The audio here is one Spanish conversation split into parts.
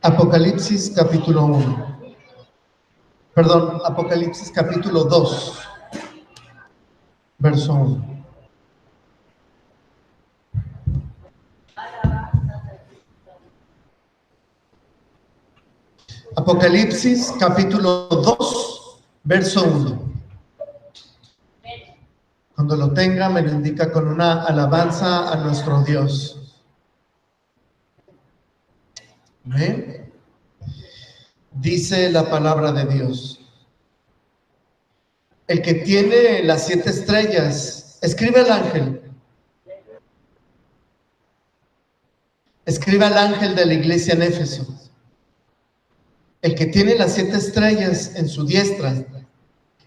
Apocalipsis capítulo 1. Perdón, Apocalipsis capítulo 2, verso 1. Apocalipsis capítulo 2, verso 1. Cuando lo tenga, me lo indica con una alabanza a nuestro Dios. Amén. Dice la palabra de Dios: el que tiene las 7 estrellas, escribe al ángel de la iglesia en Éfeso. El que tiene las 7 estrellas en su diestra,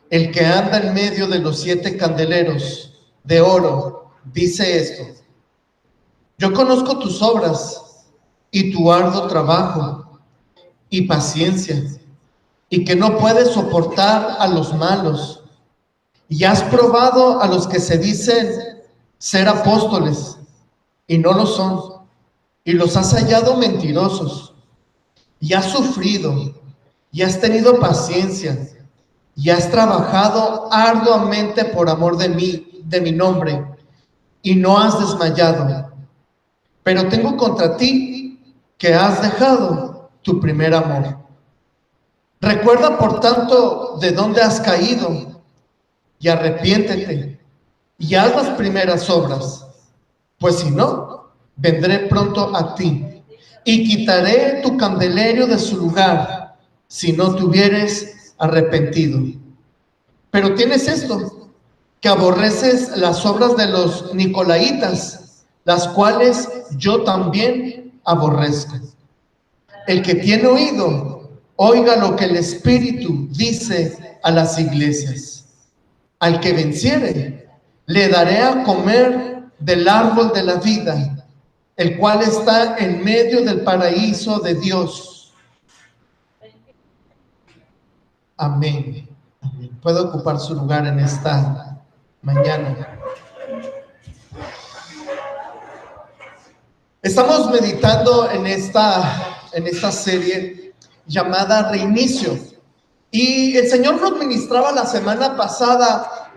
el que anda en medio de los 7 candeleros de oro, dice esto: yo conozco tus obras y tu arduo trabajo y paciencia, y que no puedes soportar a los malos, y has probado a los que se dicen ser apóstoles y no lo son, y los has hallado mentirosos, y has sufrido y has tenido paciencia y has trabajado arduamente por amor de mí, de mi nombre, y no has desmayado. Pero tengo contra ti que has dejado tu primer amor. Recuerda, por tanto, de dónde has caído, y arrepiéntete, y haz las primeras obras, pues si no, vendré pronto a ti, y quitaré tu candelerio de su lugar, si no te hubieres arrepentido. Pero tienes esto, que aborreces las obras de los nicolaitas, las cuales yo también aborrezco. El que tiene oído, oiga lo que el Espíritu dice a las iglesias. Al que venciere, le daré a comer del árbol de la vida, el cual está en medio del paraíso de Dios. Amén. Amén. Puede ocupar su lugar en esta mañana. Estamos meditando en esta serie llamada Reinicio. Y el Señor nos ministraba la semana pasada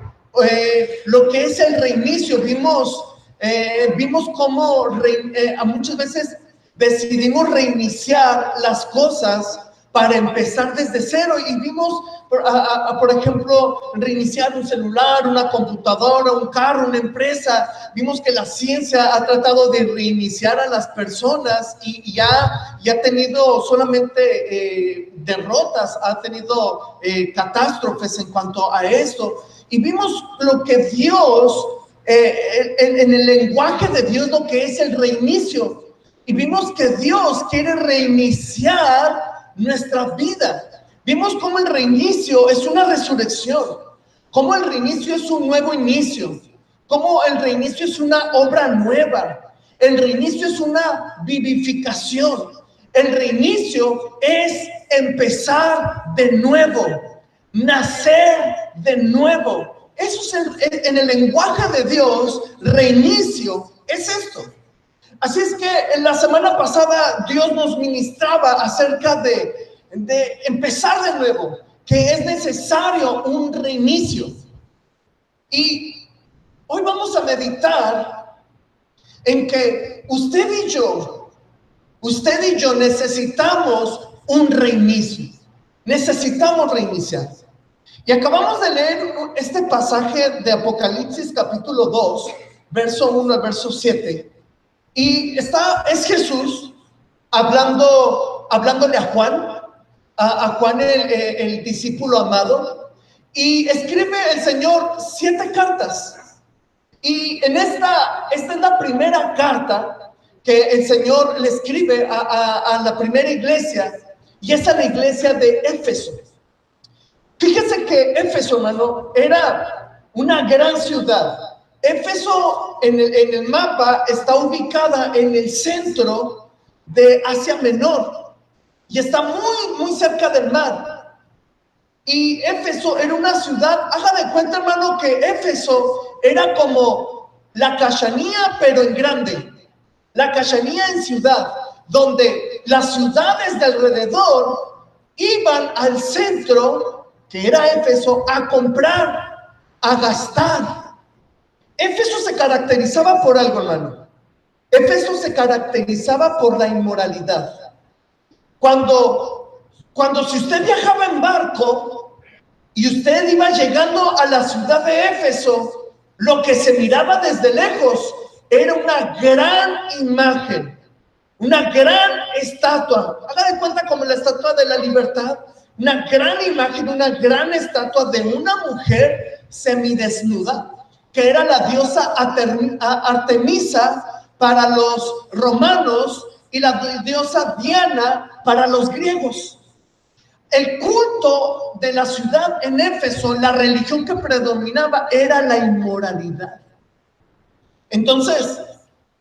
lo que es el reinicio. Vimos cómo muchas veces decidimos reiniciar las cosas para empezar desde cero, y vimos, por ejemplo, reiniciar un celular, una computadora, un carro, una empresa. Vimos que la ciencia ha tratado de reiniciar a las personas y ya ha tenido solamente derrotas, ha tenido catástrofes en cuanto a esto. Y vimos lo que Dios, en el lenguaje de Dios, lo que es el reinicio. Y vimos que Dios quiere reiniciar nuestra vida. Vimos cómo el reinicio es una resurrección, cómo el reinicio es un nuevo inicio, cómo el reinicio es una obra nueva, el reinicio es una vivificación, el reinicio es empezar de nuevo, nacer de nuevo. Eso es en el lenguaje de Dios. Reinicio es esto. Así es que en la semana pasada Dios nos ministraba acerca de empezar de nuevo, que es necesario un reinicio. Y hoy vamos a meditar en que usted y yo necesitamos un reinicio. Necesitamos reiniciar. Y acabamos de leer este pasaje de Apocalipsis capítulo 2, verso 1 al verso 7. Y es Jesús hablándole a Juan el discípulo amado, y escribe el Señor 7 cartas. Y esta es la primera carta que el Señor le escribe a la primera iglesia, y es a la iglesia de Éfeso. Fíjese que Éfeso, hermano, era una gran ciudad. Éfeso en el mapa está ubicada en el centro de Asia Menor y está muy, muy cerca del mar. Y Éfeso era una ciudad, haga de cuenta, hermano, que Éfeso era como la Cachanía, pero en grande. La Cachanía en ciudad. donde las ciudades de alrededor iban al centro, que era Éfeso, a comprar, a gastar. Éfeso se caracterizaba por algo, hermano. Éfeso se caracterizaba por la inmoralidad. Cuando si usted viajaba en barco y usted iba llegando a la ciudad de Éfeso, lo que se miraba desde lejos era una gran imagen, una gran estatua. Haga de cuenta como la estatua de la libertad, una gran imagen, una gran estatua de una mujer semidesnuda, que era la diosa Artemisa para los romanos y la diosa Diana para los griegos. El culto de la ciudad en Éfeso, la religión que predominaba era la inmoralidad. Entonces,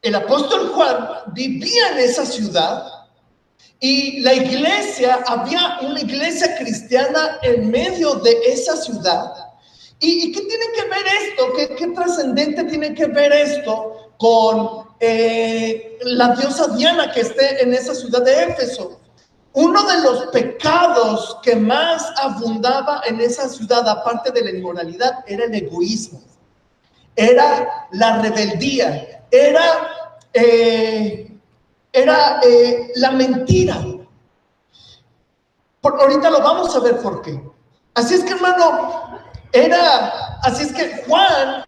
el apóstol Juan vivía en esa ciudad y la iglesia, había una iglesia cristiana en medio de esa ciudad. ¿Y qué tiene que ver esto? ¿Qué trascendente tiene que ver esto con la diosa Diana que esté en esa ciudad de Éfeso? Uno de los pecados que más abundaba en esa ciudad, aparte de la inmoralidad, era el egoísmo, era la rebeldía, era la mentira. Ahorita lo vamos a ver por qué. Así es que, hermano, así es que Juan,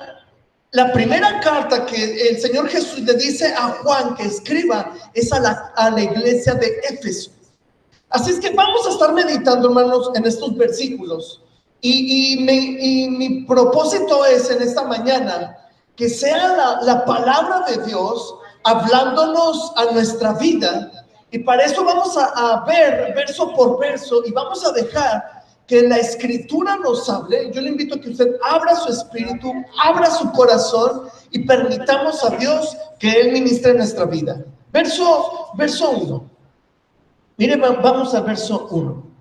la primera carta que el Señor Jesús le dice a Juan que escriba es a la iglesia de Éfeso. Así es que vamos a estar meditando, hermanos, en estos versículos. Y mi propósito es en esta mañana que sea la palabra de Dios hablándonos a nuestra vida. Y para eso vamos a ver verso por verso y vamos a dejar que la escritura nos hable. Yo le invito a que usted abra su espíritu, abra su corazón y permitamos a Dios que Él ministre en nuestra vida. Verso 1. Mire, vamos al verso 1.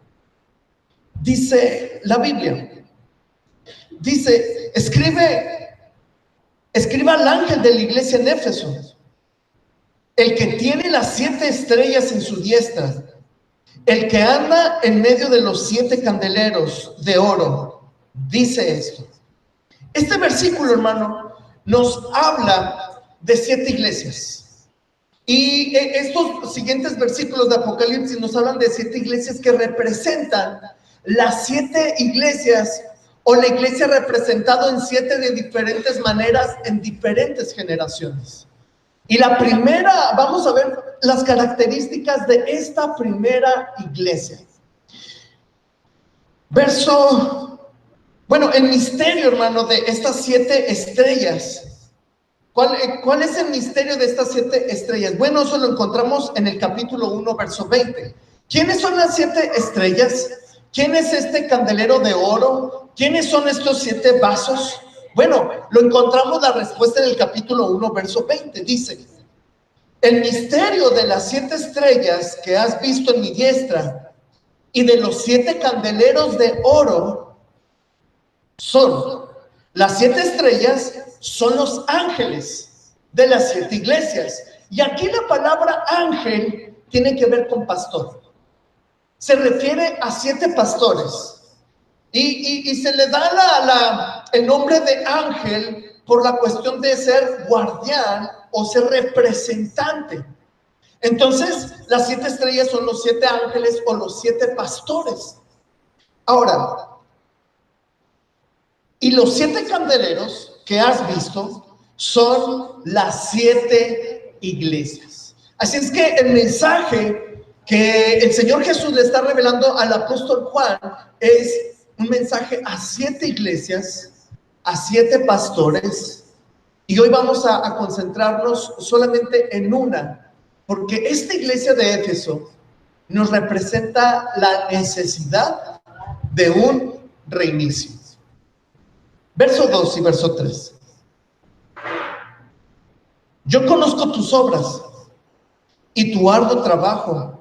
Dice la Biblia, dice, escriba al ángel de la iglesia en Éfeso, el que tiene las 7 estrellas en su diestra, el que anda en medio de los 7 candeleros de oro, dice esto. Este versículo, hermano, nos habla de 7 iglesias. Y estos siguientes versículos de Apocalipsis nos hablan de 7 iglesias que representan las 7 iglesias, o la iglesia representado en 7 de diferentes maneras en diferentes generaciones. Y la primera, vamos a ver las características de esta primera iglesia. El misterio, hermano, de estas 7 estrellas. ¿Cuál es el misterio de estas 7 estrellas? Bueno, eso lo encontramos en el capítulo 1, verso 20. ¿Quiénes son las 7 estrellas? ¿Quién es este candelero de oro? ¿Quiénes son estos 7 vasos? Bueno, lo encontramos la respuesta en el capítulo 1, verso 20. Dice, el misterio de las 7 estrellas que has visto en mi diestra y de los 7 candeleros de oro son, las 7 estrellas son los ángeles de las 7 iglesias. Y aquí la palabra ángel tiene que ver con pastor. Se refiere a 7 pastores. Y se le da el nombre de ángel por la cuestión de ser guardián o ser representante. Entonces, las 7 estrellas son los 7 ángeles o los 7 pastores. Ahora, y los 7 candeleros que has visto son las 7 iglesias. Así es que el mensaje que el Señor Jesús le está revelando al apóstol Juan es un mensaje a 7 iglesias, a 7 pastores, y hoy vamos a concentrarnos solamente en una, porque esta iglesia de Éfeso nos representa la necesidad de un reinicio. Verso 2 y verso 3. Yo conozco tus obras y tu arduo trabajo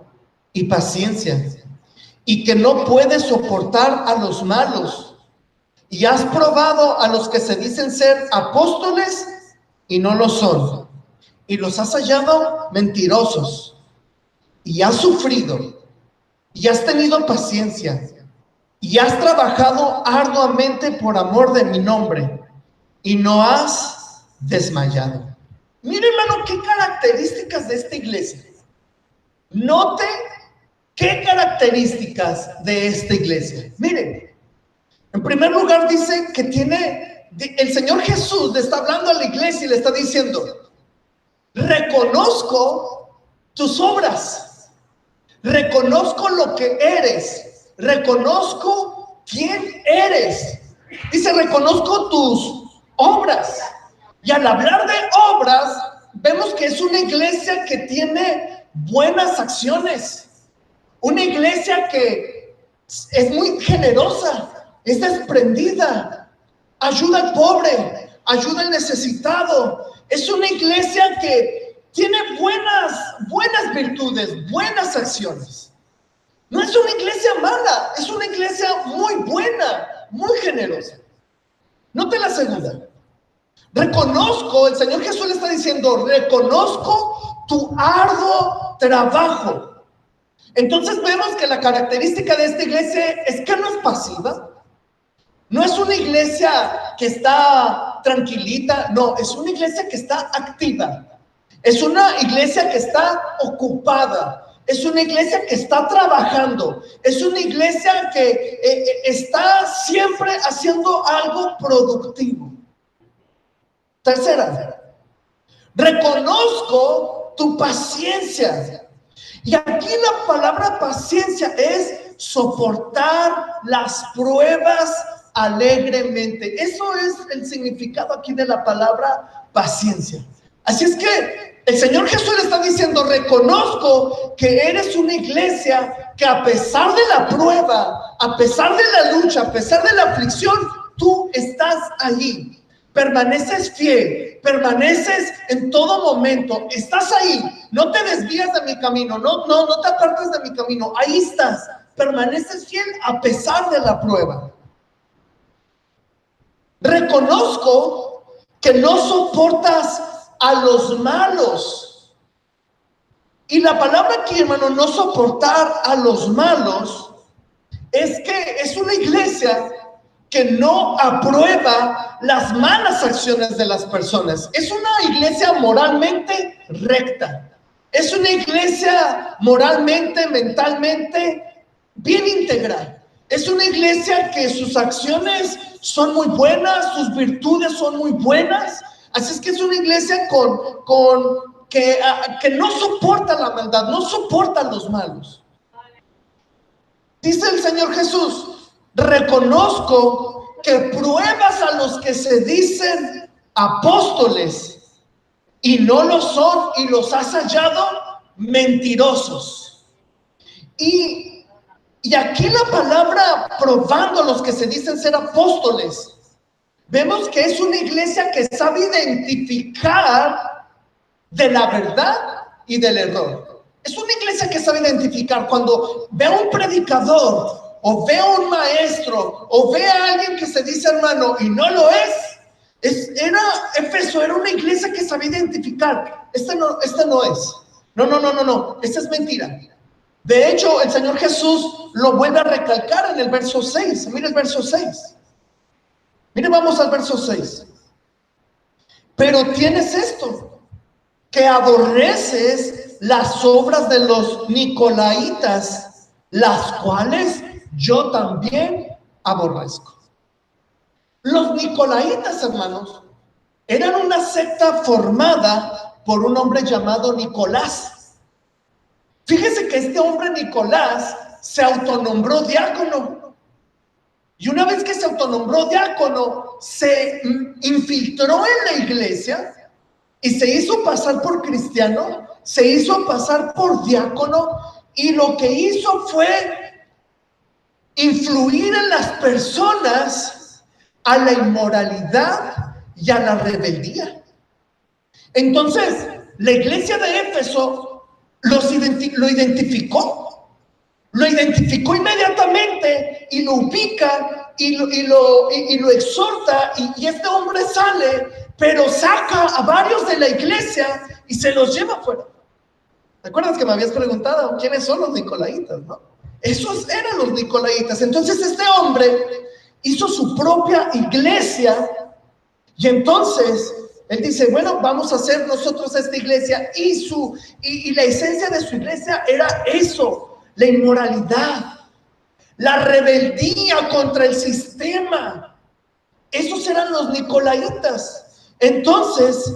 y paciencia, y que no puedes soportar a los malos, y has probado a los que se dicen ser apóstoles y no lo son, y los has hallado mentirosos, y has sufrido, y has tenido paciencia, y has trabajado arduamente por amor de mi nombre, y no has desmayado. Mire, hermano, qué características de esta iglesia. Note qué características de esta iglesia. Miren, en primer lugar dice que el Señor Jesús le está hablando a la iglesia y le está diciendo: reconozco tus obras, reconozco lo que eres, reconozco quién eres. Dice, reconozco tus obras. Y al hablar de obras, vemos que es una iglesia que tiene buenas acciones, una iglesia que es muy generosa, es desprendida, ayuda al pobre, ayuda al necesitado. Es una iglesia que tiene buenas virtudes, buenas acciones. No es una iglesia mala, es una iglesia muy buena, muy generosa. Note la segunda. Reconozco, el Señor Jesús le está diciendo, reconozco tu arduo trabajo. Entonces vemos que la característica de esta iglesia es que no es pasiva. No es una iglesia que está tranquilita, no, es una iglesia que está activa. Es una iglesia que está ocupada. Es una iglesia que está trabajando. Es una iglesia que está siempre haciendo algo productivo. Tercera, reconozco tu paciencia. Y aquí la palabra paciencia es soportar las pruebas alegremente. Eso es el significado aquí de la palabra paciencia. Así es que el Señor Jesús le está diciendo, reconozco que eres una iglesia que a pesar de la prueba, a pesar de la lucha, a pesar de la aflicción, tú estás allí. Permaneces fiel, permaneces en todo momento, estás ahí, no te desvías de mi camino, no te apartes de mi camino, ahí estás, permaneces fiel a pesar de la prueba. Reconozco que no soportas a los malos. Y la palabra aquí, hermano, no soportar a los malos, es que es una iglesia que no aprueba las malas acciones de las personas. Es una iglesia moralmente recta. Es una iglesia moralmente, mentalmente bien integral. Es una iglesia que sus acciones son muy buenas, sus virtudes son muy buenas. Así es que es una iglesia que no soporta la maldad, no soporta a los malos. Dice el Señor Jesús, reconozco que pruebas a los que se dicen apóstoles y no lo son y los has hallado mentirosos. Y aquí la palabra probando a los que se dicen ser apóstoles, vemos que es una iglesia que sabe identificar de la verdad y del error. Es una iglesia que sabe identificar cuando ve a un predicador o ve a un maestro o ve a alguien que se dice hermano y no lo es. Éfeso era una iglesia que sabía identificar. Este no es. No. Esta es mentira. De hecho, el Señor Jesús lo vuelve a recalcar en el verso 6. Mire el verso 6. Mire, vamos al verso 6. Pero tienes esto, que aborreces las obras de los nicolaitas, las cuales yo también aborrezco. Los nicolaitas, hermanos, eran una secta formada por un hombre llamado Nicolás. Fíjese que este hombre Nicolás se autonombró diácono. Y una vez que se autonombró diácono, se infiltró en la iglesia y se hizo pasar por cristiano, se hizo pasar por diácono, y lo que hizo fue influir en las personas a la inmoralidad y a la rebeldía. Entonces, la iglesia de Éfeso lo identificó inmediatamente y lo ubica y lo exhorta, y este hombre sale, pero saca a varios de la iglesia y se los lleva afuera. ¿Recuerdas que me habías preguntado quiénes son los nicolaítas, no? Esos eran los nicolaítas. Entonces este hombre hizo su propia iglesia y entonces él dice, bueno, vamos a hacer nosotros esta iglesia y la esencia de su iglesia era eso, la inmoralidad, la rebeldía contra el sistema. Esos eran los nicolaítas. Entonces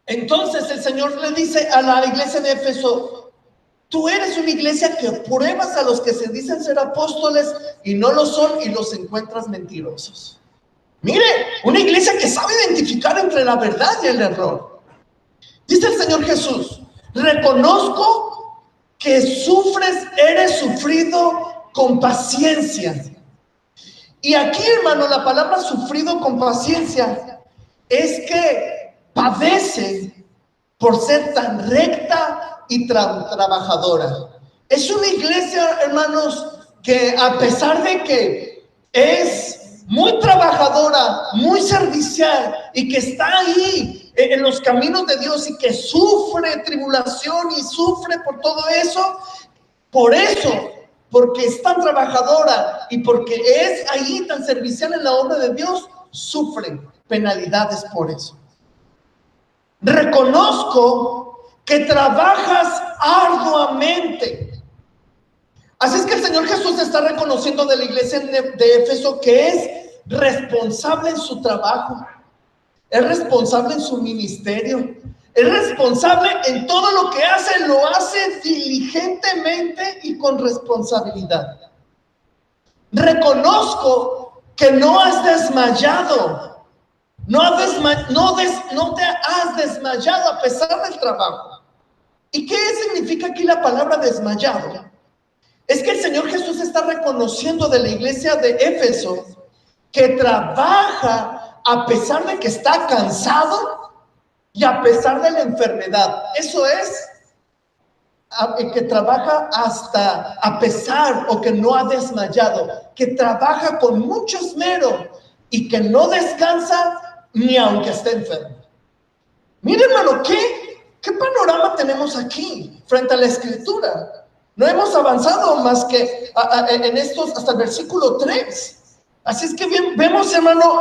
el Señor le dice a la iglesia de Éfeso, tú eres una iglesia que pruebas a los que se dicen ser apóstoles y no lo son y los encuentras mentirosos. Mire, una iglesia que sabe identificar entre la verdad y el error. Dice el Señor Jesús, reconozco que eres sufrido con paciencia. Y aquí, hermano, la palabra sufrido con paciencia es que padece por ser tan recta y trabajadora. Es una iglesia, hermanos, que a pesar de que es muy trabajadora, muy servicial y que está ahí en los caminos de Dios y que sufre tribulación y sufre por todo eso, porque es tan trabajadora y porque es ahí tan servicial en la obra de Dios, sufre penalidades por eso. Reconozco que trabajas arduamente. Así es que el Señor Jesús está reconociendo de la iglesia de Éfeso que es responsable en su trabajo, es responsable en su ministerio, es responsable en todo lo que hace, lo hace diligentemente y con responsabilidad. Reconozco que no has desmayado, no te has desmayado a pesar del trabajo. ¿Y qué significa aquí la palabra desmayado? Es que el Señor Jesús está reconociendo de la iglesia de Éfeso que trabaja a pesar de que está cansado y a pesar de la enfermedad. Eso es, que trabaja hasta a pesar o que no ha desmayado, que trabaja con mucho esmero y que no descansa ni aunque esté enfermo. Mire, hermano, ¿qué panorama tenemos aquí frente a la Escritura? No hemos avanzado más que en estos, hasta el versículo 3. Así es que bien, vemos, hermano,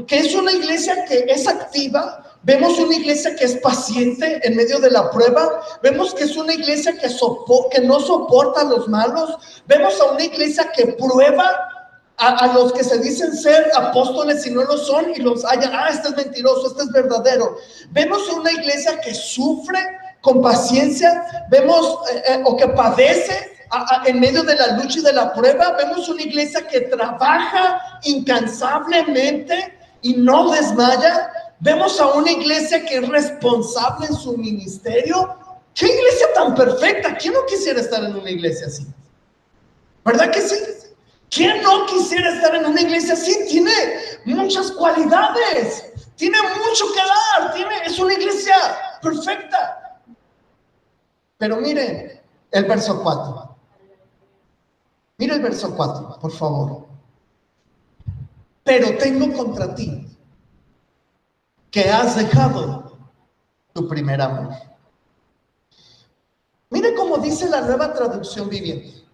que es una iglesia que es activa. Vemos una iglesia que es paciente en medio de la prueba. Vemos que es una iglesia que no soporta a los malos. Vemos a una iglesia que prueba a los que se dicen ser apóstoles y no lo son y los hallan. Este es mentiroso, este es verdadero. Vemos una iglesia que sufre con paciencia. Vemos o que padece en medio de la lucha y de la prueba. Vemos una iglesia que trabaja incansablemente y no desmaya. Vemos a una iglesia que es responsable en su ministerio. ¡Qué iglesia tan perfecta! ¿Quién no quisiera estar en una iglesia así? ¿Verdad que sí? ¿Quién no quisiera estar en una iglesia así? Tiene muchas cualidades, tiene mucho que dar, es una iglesia perfecta. Pero mire el verso 4. Mire el verso 4, por favor. Pero tengo contra ti que has dejado tu primer amor. Mire cómo dice la Nueva Traducción Viviente.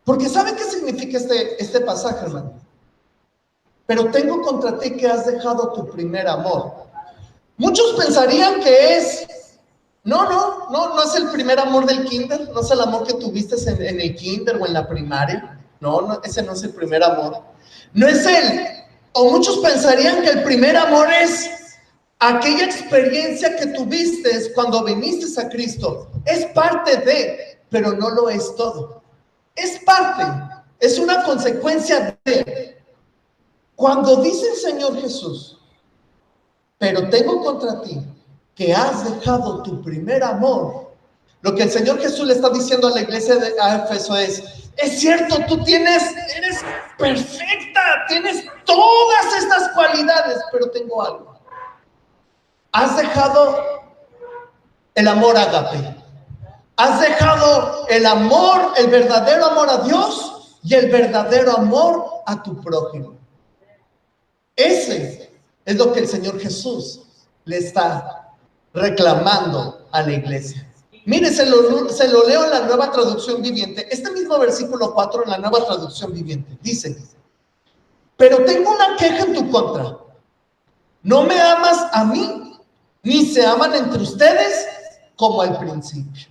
Porque ¿sabe qué significa este pasaje, hermano? Pero tengo contra ti que has dejado tu primer amor. Muchos pensarían que no es el primer amor del kinder, no es el amor que tuviste en el kinder o en la primaria. No, ese no es el primer amor. No es o muchos pensarían que el primer amor es aquella experiencia que tuviste cuando viniste a Cristo. Es parte de, pero no lo es todo. Es parte, es una consecuencia de. Cuando dice el Señor Jesús, pero tengo contra ti que has dejado tu primer amor, lo que el Señor Jesús le está diciendo a la iglesia de Éfeso es cierto, eres perfecta, tienes todas estas cualidades, pero tengo algo. Has dejado el amor ágape. Has dejado el amor, el verdadero amor a Dios y el verdadero amor a tu prójimo. Ese es lo que el Señor Jesús le está reclamando a la iglesia. Mire, se lo leo en la Nueva Traducción Viviente. Este mismo versículo 4 en la Nueva Traducción Viviente. Dice: pero tengo una queja en tu contra. No me amas a mí, ni se aman entre ustedes como al principio.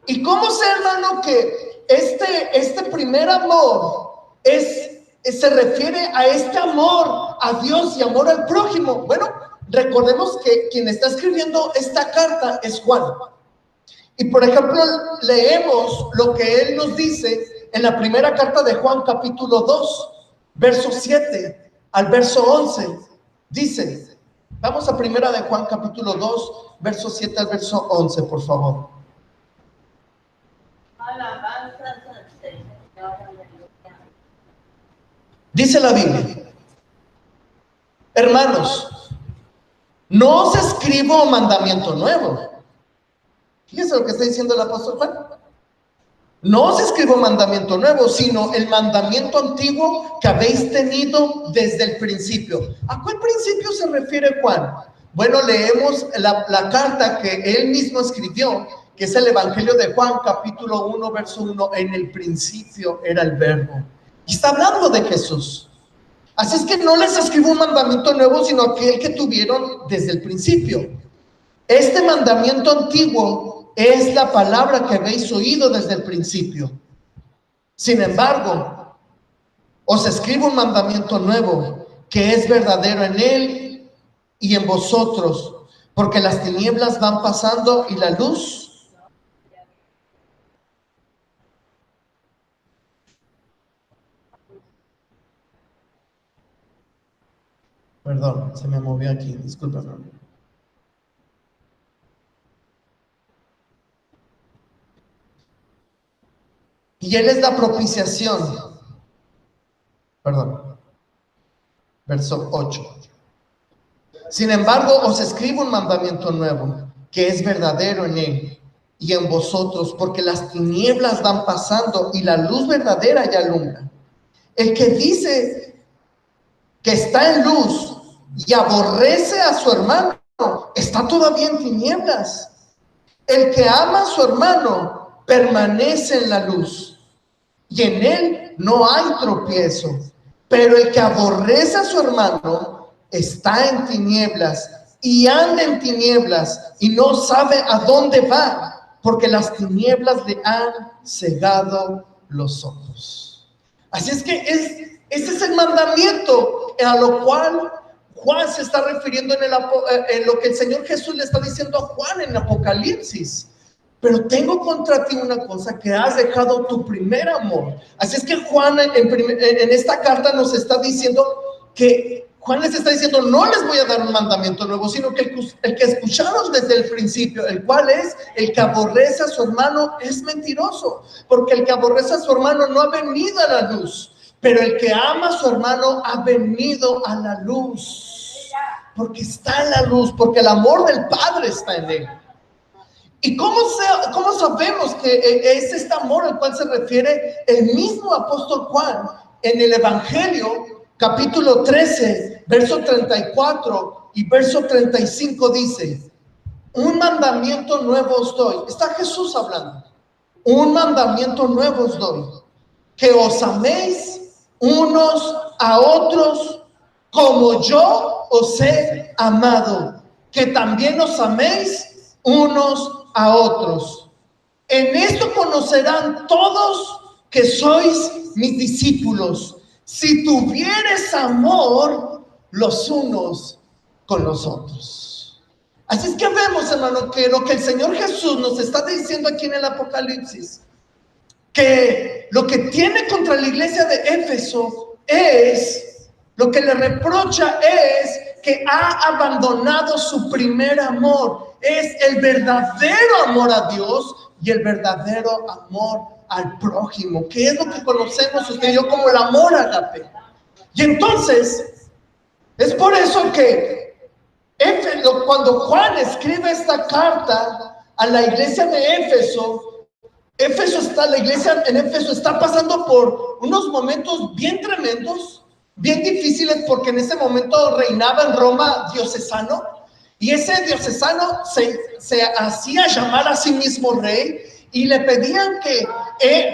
¿Y cómo sé, hermano, que este primer amor se refiere a este amor a Dios y amor al prójimo? Bueno, recordemos que quien está escribiendo esta carta es Juan. Y por ejemplo, leemos lo que él nos dice en la primera carta de Juan, capítulo 2, verso 7 al verso 11. Dice, vamos a primera de Juan, capítulo 2, verso 7 al verso 11, por favor. Dice la Biblia: hermanos, no os escribo mandamiento nuevo. Fíjense lo que está diciendo el apóstol Juan. No os escribo mandamiento nuevo, sino el mandamiento antiguo que habéis tenido desde el principio. ¿A cuál principio se refiere Juan? Bueno, leemos la carta que él mismo escribió, que es el Evangelio de Juan, capítulo 1, verso 1. En el principio era el Verbo. Y está hablando de Jesús. Así es que no les escribo un mandamiento nuevo, sino aquel que tuvieron desde el principio. Este mandamiento antiguo es la palabra que habéis oído desde el principio. Sin embargo, os escribo un mandamiento nuevo, que es verdadero en él y en vosotros, porque las tinieblas van pasando y la luz Perdón, se me movió aquí, discúlpame. Y él es la propiciación. Perdón. Verso 8. Sin embargo, os escribo un mandamiento nuevo, que es verdadero en él y en vosotros, porque las tinieblas van pasando y la luz verdadera ya alumbra. El que dice que está en luz y aborrece a su hermano, está todavía en tinieblas. El que ama a su hermano permanece en la luz, y en él no hay tropiezo. Pero el que aborrece a su hermano está en tinieblas, y anda en tinieblas, y no sabe a dónde va, porque las tinieblas le han cegado los ojos. Así es que ese es el mandamiento a lo cual Juan se está refiriendo en lo que el Señor Jesús le está diciendo a Juan en Apocalipsis. Pero tengo contra ti una cosa, que has dejado tu primer amor. Así es que Juan en esta carta nos está diciendo que Juan les está diciendo: no les voy a dar un mandamiento nuevo, sino que el que escucharon desde el principio, el cual es: el que aborrece a su hermano es mentiroso, porque el que aborrece a su hermano no ha venido a la luz, pero el que ama a su hermano ha venido a la luz, porque está en la luz, porque el amor del Padre está en él. ¿Y cómo sabemos que es este amor al cual se refiere el mismo apóstol Juan en el Evangelio, capítulo 13, verso 34 y verso 35? Dice: un mandamiento nuevo os doy. Está Jesús hablando. Un mandamiento nuevo os doy, que os améis unos a otros como yo os he amado, que también os améis unos a otros. En esto conocerán todos que sois mis discípulos, si tuvieres amor los unos con los otros. Así es que vemos, hermano, que lo que el Señor Jesús nos está diciendo aquí en el Apocalipsis, que lo que tiene contra la iglesia de Éfeso es, lo que le reprocha es que ha abandonado su primer amor. Es el verdadero amor a Dios y el verdadero amor al prójimo, que es lo que conocemos usted y yo como el amor ágape. Y entonces, es por eso que cuando Juan escribe esta carta a la iglesia de Éfeso, la iglesia en Éfeso está pasando por unos momentos bien tremendos, bien difíciles, porque en ese momento reinaba en Roma Diocesano. Y ese diocesano se hacía llamar a sí mismo rey y le pedían que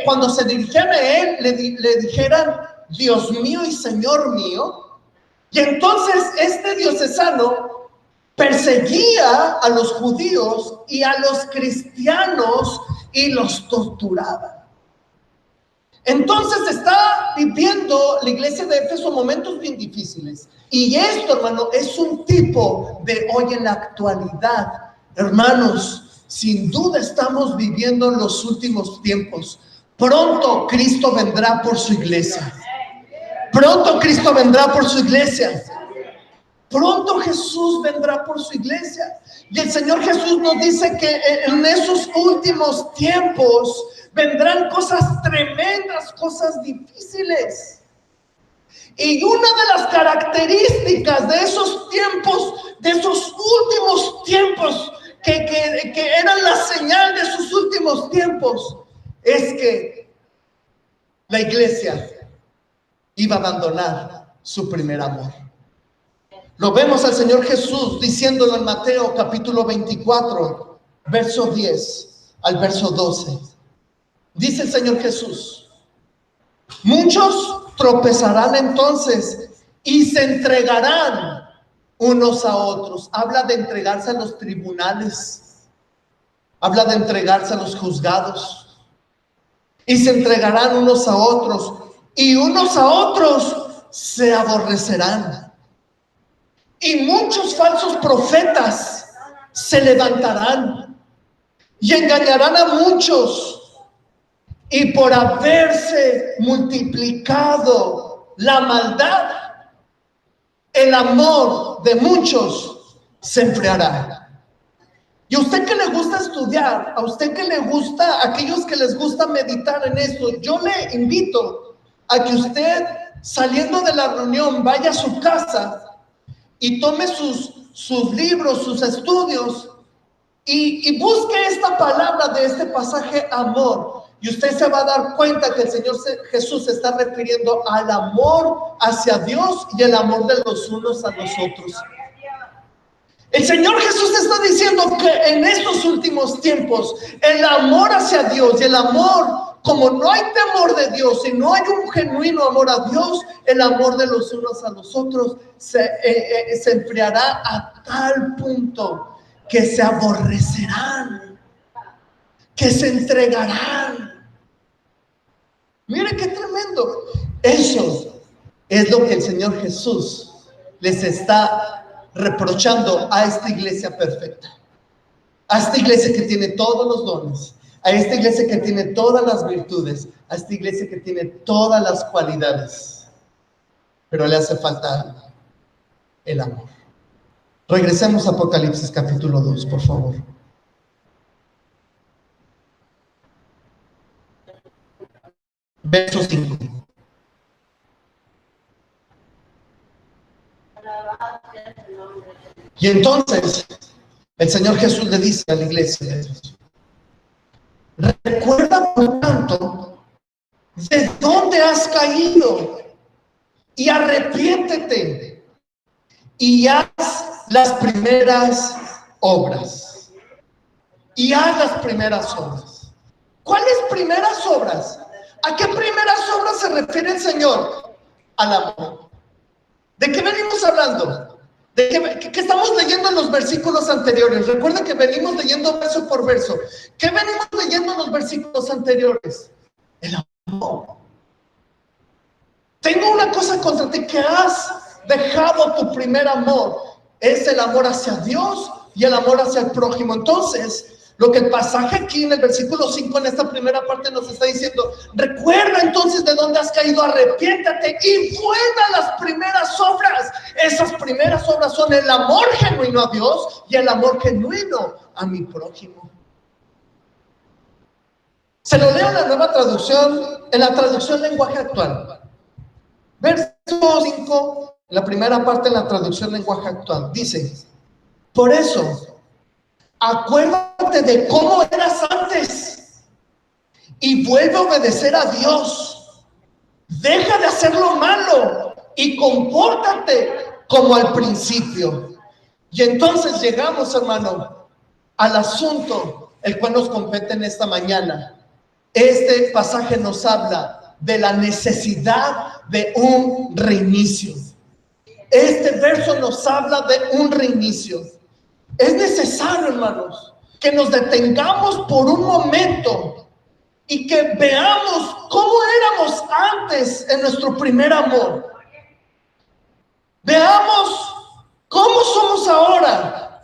cuando se dirigían a él le dijeran Dios mío y Señor mío. Y entonces este diocesano perseguía a los judíos y a los cristianos y los torturaba. Entonces está viviendo la iglesia de Éfeso momentos bien difíciles. Y esto, hermano, es un tipo de hoy en la actualidad. Hermanos, sin duda estamos viviendo los últimos tiempos. Pronto Cristo vendrá por su iglesia. Pronto Cristo vendrá por su iglesia. Pronto Jesús vendrá por su iglesia. Y el Señor Jesús nos dice que en esos últimos tiempos vendrán cosas tremendas, cosas difíciles. Y una de las características de esos tiempos, de esos últimos tiempos, que eran la señal de sus últimos tiempos, es que la iglesia iba a abandonar su primer amor. Lo vemos al Señor Jesús diciéndolo en Mateo capítulo 24, verso 10 al verso 12. Dice el Señor Jesús: muchos tropezarán entonces y se entregarán unos a otros. Habla de entregarse a los tribunales, habla de entregarse a los juzgados. Y se entregarán unos a otros, y unos a otros se aborrecerán. Y muchos falsos profetas se levantarán y engañarán a muchos. Y por haberse multiplicado la maldad, el amor de muchos se enfriará. Y a usted que le gusta estudiar, a usted que le gusta, a aquellos que les gusta meditar en esto, yo le invito a que usted, saliendo de la reunión, vaya a su casa y tome sus libros, sus estudios y busque esta palabra de este pasaje, amor. Y usted se va a dar cuenta que el Señor Jesús se está refiriendo al amor hacia Dios y el amor de los unos a los otros. El Señor Jesús está diciendo que en estos últimos tiempos el amor hacia Dios y el amor, como no hay temor de Dios y no hay un genuino amor a Dios, el amor de los unos a los otros se enfriará a tal punto que se aborrecerán, que se entregarán. Mire qué tremendo. Eso es lo que el Señor Jesús les está reprochando a esta iglesia perfecta, a esta iglesia que tiene todos los dones, a esta iglesia que tiene todas las virtudes, a esta iglesia que tiene todas las cualidades, pero le hace falta el amor. Regresemos a Apocalipsis capítulo 2, por favor. Verso 5. Y entonces el Señor Jesús le dice a la iglesia: recuerda por tanto de dónde has caído y arrepiéntete y haz las primeras obras. Y haz las primeras obras. ¿Cuáles primeras obras? ¿A qué primeras obras se refiere el Señor? Al amor. ¿De qué venimos hablando? ¿De qué estamos leyendo en los versículos anteriores? Recuerda que venimos leyendo verso por verso. ¿Qué venimos leyendo en los versículos anteriores? El amor. Tengo una cosa contra ti, que has dejado tu primer amor. Es el amor hacia Dios y el amor hacia el prójimo. Entonces, lo que el pasaje aquí en el versículo 5, en esta primera parte, nos está diciendo: recuerda entonces de dónde has caído, arrepiéntate y vuelve a las primeras obras. Esas primeras obras son el amor genuino a Dios y el amor genuino a mi prójimo. Se lo leo en la Nueva Traducción, en la traducción lenguaje actual. Verso 5, la primera parte en la traducción lenguaje actual, dice: por eso, acuérdate de cómo eras antes y vuelve a obedecer a Dios. Deja de hacer lo malo y compórtate como al principio. Y entonces llegamos, hermano, al asunto el cual nos compete en esta mañana. Este pasaje nos habla de la necesidad de un reinicio. Este verso nos habla de un reinicio. Es necesario, hermanos, que nos detengamos por un momento y que veamos cómo éramos antes en nuestro primer amor. Veamos cómo somos ahora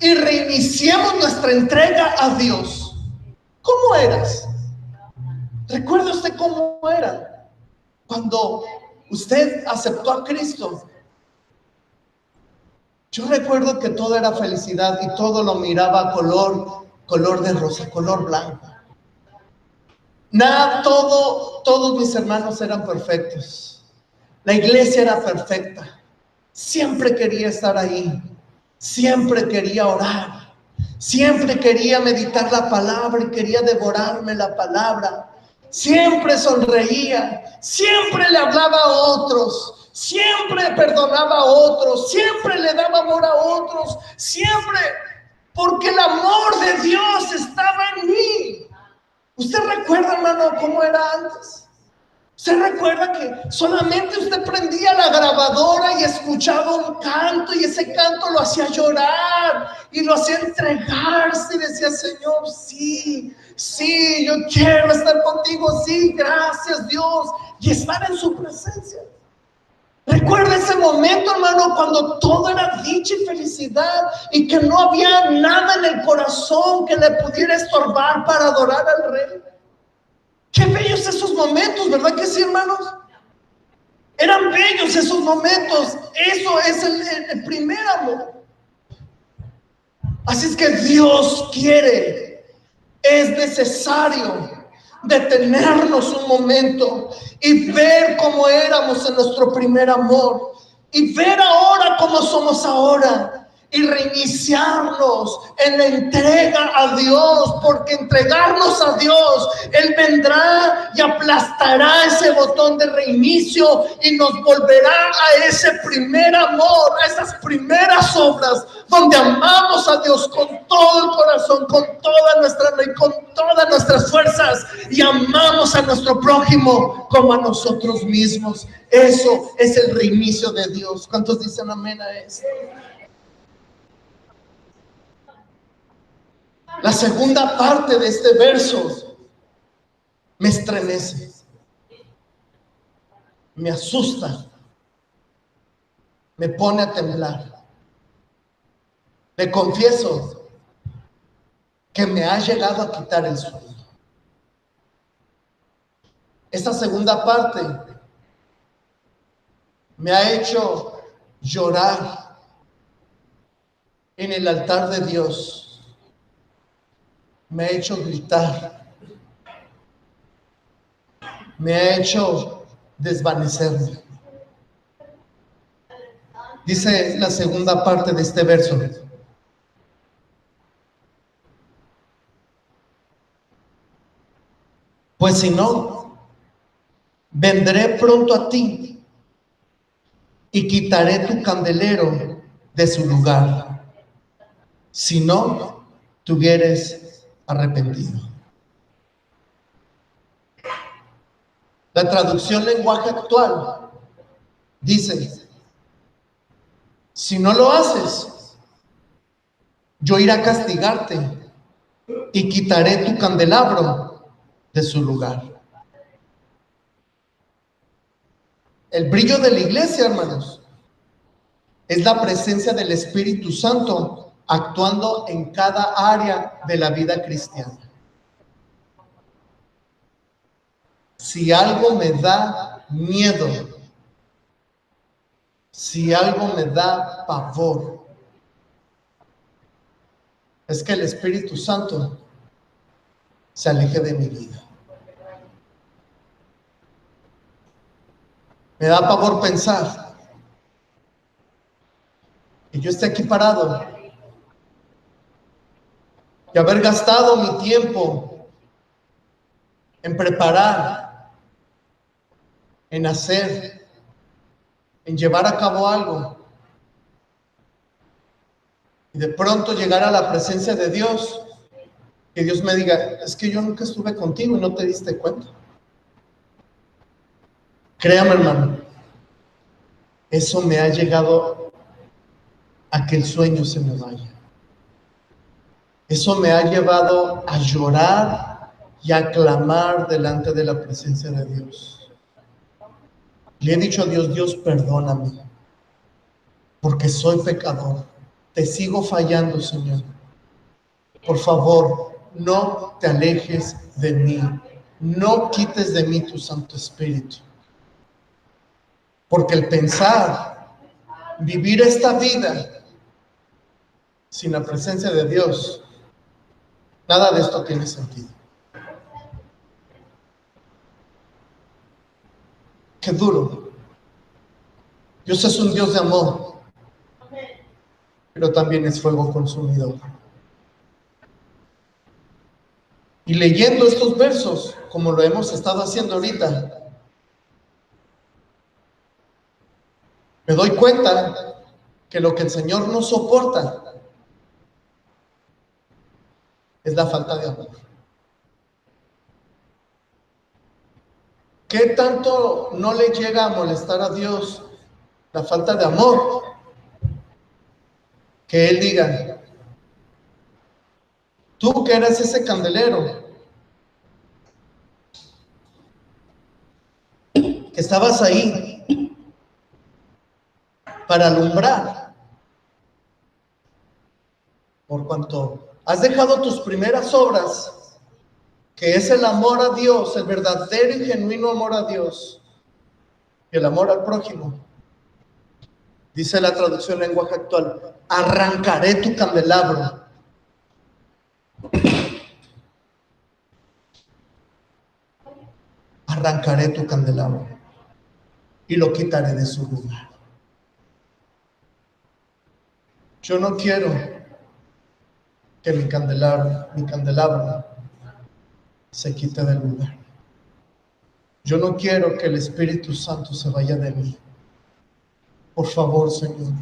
y reiniciemos nuestra entrega a Dios. ¿Cómo eras? ¿Recuerda usted cómo era cuando usted aceptó a Cristo? Yo recuerdo que todo era felicidad y todo lo miraba color de rosa, color blanco. Nada, todos mis hermanos eran perfectos. La iglesia era perfecta. Siempre quería estar ahí. Siempre quería orar. Siempre quería meditar la palabra y quería devorarme la palabra. Siempre sonreía. Siempre le hablaba a otros. Siempre perdonaba a otros. Siempre le daba amor a otros. Siempre, porque el amor de Dios estaba en mí. ¿Usted recuerda, hermano, cómo era antes? ¿Usted recuerda que solamente usted prendía la grabadora y escuchaba un canto y ese canto lo hacía llorar y lo hacía entregarse y decía, Señor, sí, sí, yo quiero estar contigo, sí, gracias Dios, y estar en su presencia? Recuerda ese momento, hermano, cuando todo era dicha y felicidad y que no había nada en el corazón que le pudiera estorbar para adorar al Rey. Qué bellos esos momentos, ¿verdad que sí, hermanos? Eran bellos esos momentos. Eso es el primer amor. Así es que Dios quiere, es necesario detenernos un momento y ver cómo éramos en nuestro primer amor y ver ahora cómo somos ahora y reiniciarnos en la entrega a Dios, porque entregarnos a Dios, Él vendrá y aplastará ese botón de reinicio y nos volverá a ese primer amor, a esas primeras obras donde amamos a Dios con todo el corazón, con toda nuestra alma y con todas nuestras fuerzas, y amamos a nuestro prójimo como a nosotros mismos. Eso es el reinicio de Dios. ¿Cuántos dicen amén a eso? La segunda parte de este verso me estremece, me asusta, me pone a temblar. Le confieso que me ha llegado a quitar el sueño. Esta segunda parte me ha hecho llorar en el altar de Dios. Me ha hecho gritar. Me ha hecho desvanecerme. Dice la segunda parte de este verso: pues si no, vendré pronto a ti y quitaré tu candelero de su lugar, si no te hubieres arrepentido. La traducción lenguaje actual dice: si no lo haces, yo iré a castigarte y quitaré tu candelabro de su lugar. El brillo de la iglesia, hermanos, es la presencia del Espíritu Santo actuando en cada área de la vida cristiana. Si algo me da miedo, si algo me da pavor, es que el Espíritu Santo se aleje de mi vida. Me da pavor pensar que yo esté aquí parado y haber gastado mi tiempo en preparar, en hacer, en llevar a cabo algo, y de pronto llegar a la presencia de Dios, que Dios me diga, es que yo nunca estuve contigo y no te diste cuenta. Créame, hermano, eso me ha llegado a que el sueño se me vaya. Eso me ha llevado a llorar y a clamar delante de la presencia de Dios. Le he dicho a Dios, Dios, perdóname, porque soy pecador. Te sigo fallando, Señor. Por favor, no te alejes de mí. No quites de mí tu Santo Espíritu. Porque el pensar, vivir esta vida sin la presencia de Dios, nada de esto tiene sentido. Qué duro. Dios es un Dios de amor, pero también es fuego consumidor. Y leyendo estos versos, como lo hemos estado haciendo ahorita, me doy cuenta que lo que el Señor no soporta es la falta de amor. ¿Qué tanto no le llega a molestar a Dios la falta de amor? Que Él diga, tú que eras ese candelero, que estabas ahí para alumbrar, por cuanto has dejado tus primeras obras, que es el amor a Dios, el verdadero y genuino amor a Dios, y el amor al prójimo. Dice la traducción lenguaje actual, arrancaré tu candelabro. Arrancaré tu candelabro y lo quitaré de su lugar. Yo no quiero que mi candelabro se quite del lugar. Yo no quiero que el Espíritu Santo se vaya de mí. Por favor, Señor,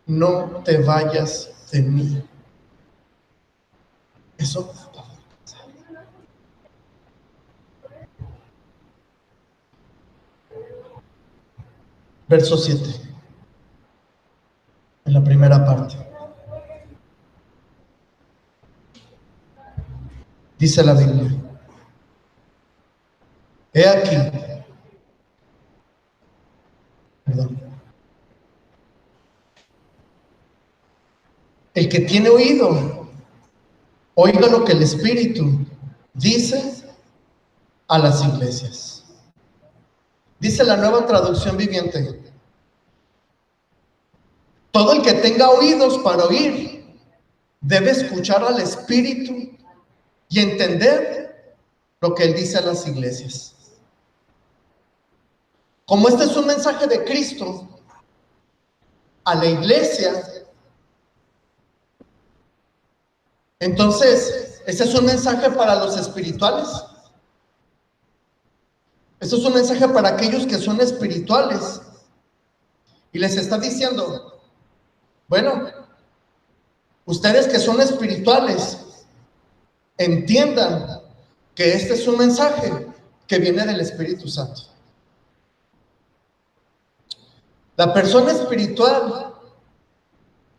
no te vayas de mí. Eso. Verso 7. En la primera parte. Dice la Biblia. He aquí. Perdón. El que tiene oído, oiga lo que el Espíritu dice a las iglesias. Dice la Nueva Traducción Viviente. Todo el que tenga oídos para oír debe escuchar al Espíritu y entender lo que Él dice a las iglesias. Como este es un mensaje de Cristo a la iglesia, entonces, este es un mensaje para los espirituales. Este es un mensaje para aquellos que son espirituales. Y les está diciendo, bueno, ustedes que son espirituales, entiendan que este es un mensaje que viene del Espíritu Santo. La persona espiritual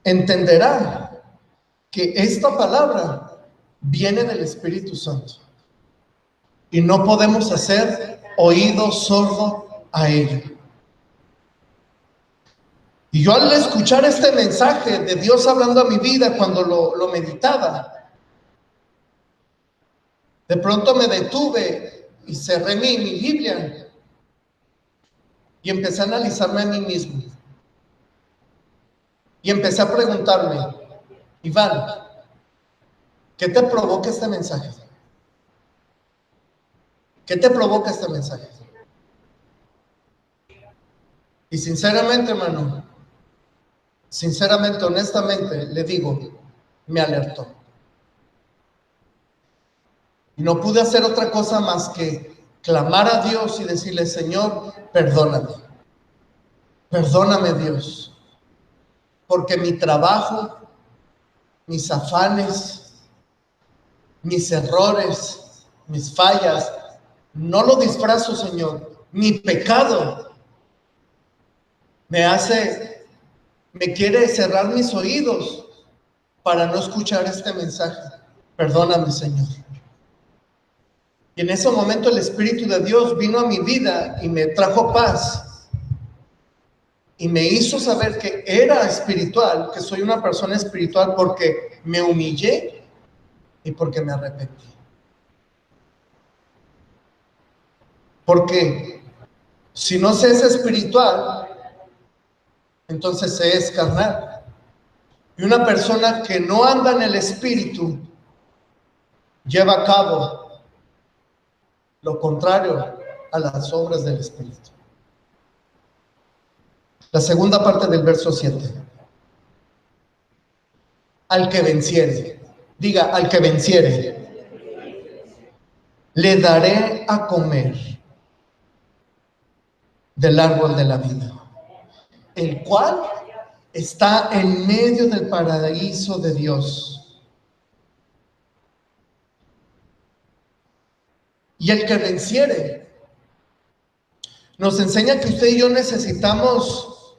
entenderá que esta palabra viene del Espíritu Santo y no podemos hacer oído sordo a ello. Y yo al escuchar este mensaje de Dios hablando a mi vida cuando lo meditaba, de pronto me detuve y cerré mi Biblia y empecé a analizarme a mí mismo. Y empecé a preguntarme, Iván, ¿qué te provoca este mensaje? ¿Qué te provoca este mensaje? Y sinceramente, hermano, sinceramente, honestamente, le digo, me alertó. Y no pude hacer otra cosa más que clamar a Dios y decirle, Señor, perdóname. Perdóname, Dios. Porque mi trabajo mis afanes, mis errores, mis fallas. No lo disfrazo, Señor. Mi pecado me quiere cerrar mis oídos para no escuchar este mensaje. Perdóname, Señor. Y en ese momento el Espíritu de Dios vino a mi vida y me trajo paz. Y me hizo saber que era espiritual, que soy una persona espiritual porque me humillé y porque me arrepentí. Porque si no se es espiritual, entonces se es carnal. Y una persona que no anda en el Espíritu lleva a cabo lo contrario a las obras del Espíritu. La segunda parte del verso 7. Al que venciere, diga, al que venciere, le daré a comer del árbol de la vida, el cual está en medio del paraíso de Dios. Y el que venciere nos enseña que usted y yo necesitamos,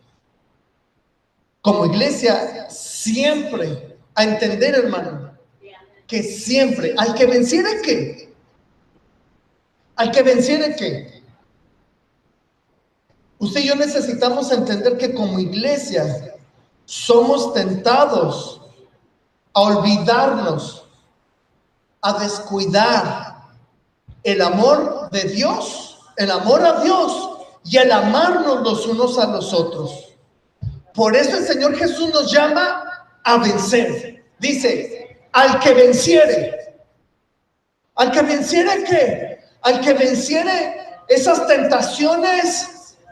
como iglesia, siempre a entender, hermano, que siempre, al que venciere, ¿qué? Al que venciere, ¿qué? Usted y yo necesitamos entender que como iglesia somos tentados a olvidarnos, a descuidar el amor de Dios, el amor a Dios y el amarnos los unos a los otros. Por eso el Señor Jesús nos llama a vencer. Dice, al que venciere. ¿Al que venciere qué? Al que venciere esas tentaciones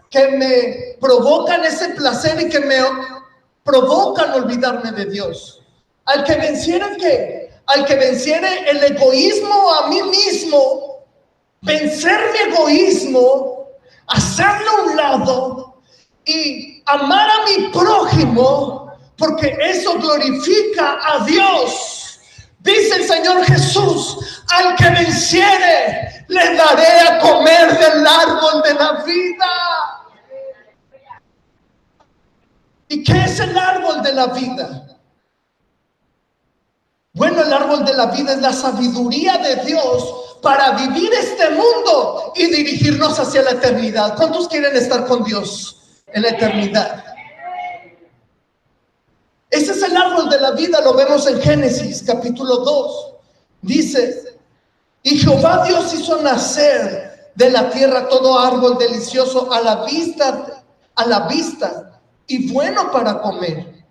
que me provocan ese placer y que me provocan olvidarme de Dios. Al que venciere qué? Al que venciere el egoísmo a mí mismo, vencer mi egoísmo, hacerlo a un lado y amar a mi prójimo, porque eso glorifica a Dios. Dice el Señor Jesús, al que venciere, le daré a comer del árbol de la vida. ¿Y qué es el árbol de la vida? Bueno, el árbol de la vida es la sabiduría de Dios para vivir este mundo y dirigirnos hacia la eternidad. ¿Cuántos quieren estar con Dios en la eternidad? Ese es el árbol de la vida, lo vemos en Génesis capítulo 2. Dice, y Jehová Dios hizo nacer de la tierra todo árbol delicioso a la vista y bueno para comer.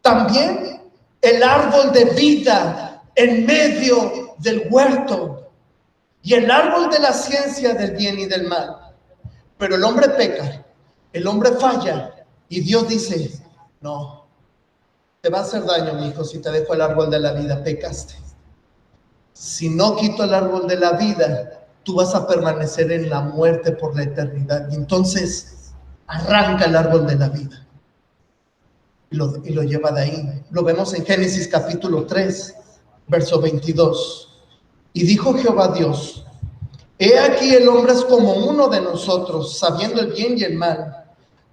También el árbol de vida en medio del huerto y el árbol de la ciencia del bien y del mal. Pero el hombre peca, el hombre falla y Dios dice, no, te va a hacer daño, mi hijo, si te dejo el árbol de la vida, pecaste. Si no quito el árbol de la vida, tú vas a permanecer en la muerte por la eternidad. Y entonces arranca el árbol de la vida y lo lleva de ahí. Lo vemos en Génesis capítulo 3, verso 22. Y dijo Jehová Dios, he aquí el hombre es como uno de nosotros, sabiendo el bien y el mal.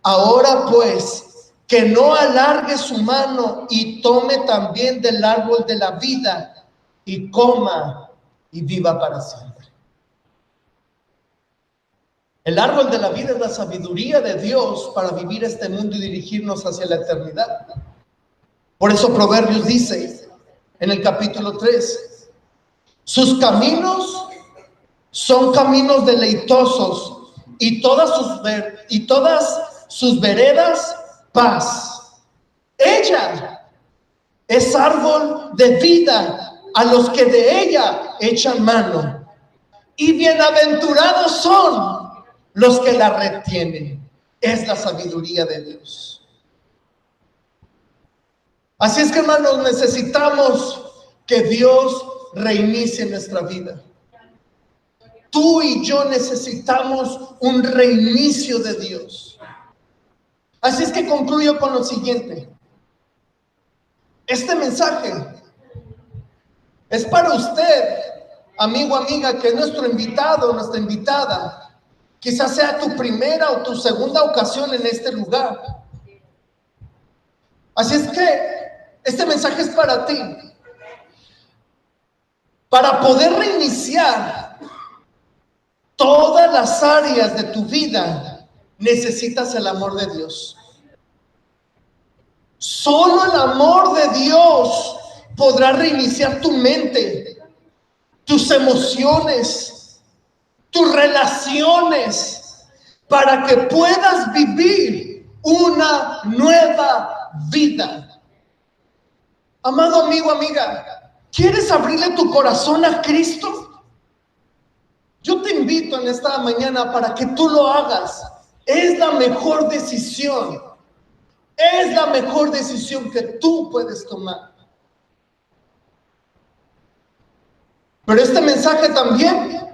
Ahora pues, que no alargue su mano y tome también del árbol de la vida y coma y viva para siempre. El árbol de la vida es la sabiduría de Dios para vivir este mundo y dirigirnos hacia la eternidad. Por eso Proverbios dice en el capítulo 3, sus caminos son caminos deleitosos y todas sus veredas paz. Ella es árbol de vida a los que de ella echan mano, y bienaventurados son los que la retienen. Es la sabiduría de Dios. Así es que, hermanos, necesitamos que Dios reinicie nuestra vida. Tú y yo necesitamos un reinicio de Dios. Así es que concluyo con lo siguiente. Este mensaje es para usted, amigo, amiga, que es nuestro invitado, nuestra invitada. Quizás sea tu primera o tu segunda ocasión en este lugar. Así es que este mensaje es para ti. Para poder reiniciar todas las áreas de tu vida, necesitas el amor de Dios. Solo el amor de Dios podrá reiniciar tu mente, tus emociones, tus relaciones, para que puedas vivir una nueva vida. Amado amigo, amiga, ¿quieres abrirle tu corazón a Cristo? Yo te invito en esta mañana para que tú lo hagas. Es la mejor decisión. Es la mejor decisión que tú puedes tomar. Pero este mensaje también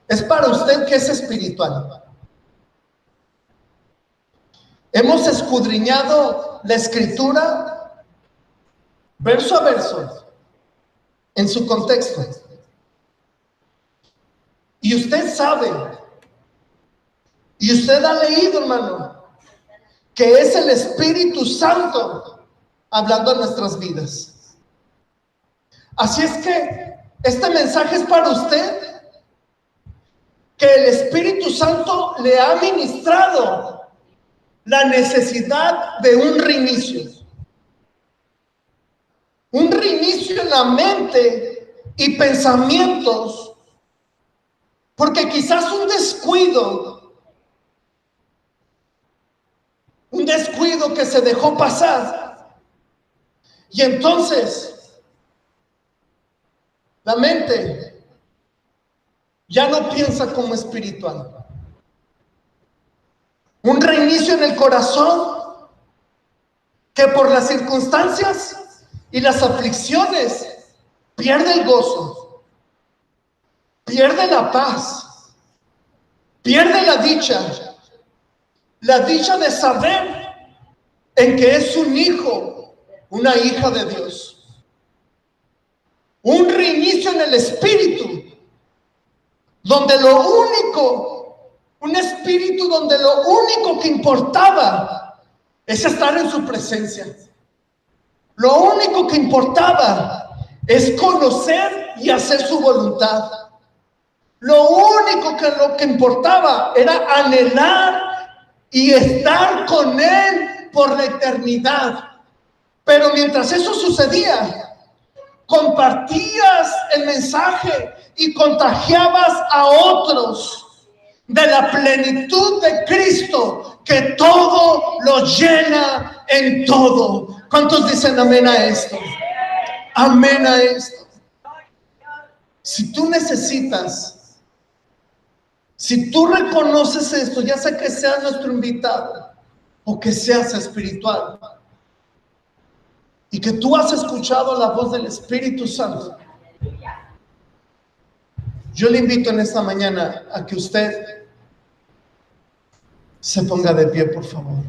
es para usted que es espiritual. Hemos escudriñado la Escritura verso a verso en su contexto. Y usted sabe, y usted ha leído, hermano, que es el Espíritu Santo hablando en nuestras vidas. Así es que este mensaje es para usted, que el Espíritu Santo le ha ministrado la necesidad de un reinicio. Un reinicio en la mente y pensamientos, porque quizás un descuido que se dejó pasar, y entonces la mente ya no piensa como espiritual. Un reinicio en el corazón que por las circunstancias y las aflicciones pierde el gozo, pierde la paz, pierde la dicha de saber en que es un hijo, una hija de Dios. Un reinicio en el espíritu, donde un espíritu donde lo único que importaba es estar en su presencia. Lo único que importaba es conocer y hacer su voluntad. Lo único que importaba era anhelar y estar con Él por la eternidad. Pero mientras eso sucedía, compartías el mensaje y contagiabas a otros de la plenitud de Cristo, que todo lo llena en todo. ¿Cuántos dicen amén a esto? Amén a esto. Si tú necesitas, si tú reconoces esto, ya sea que seas nuestro invitado o que seas espiritual, y que tú has escuchado la voz del Espíritu Santo, yo le invito en esta mañana a que usted se ponga de pie, por favor.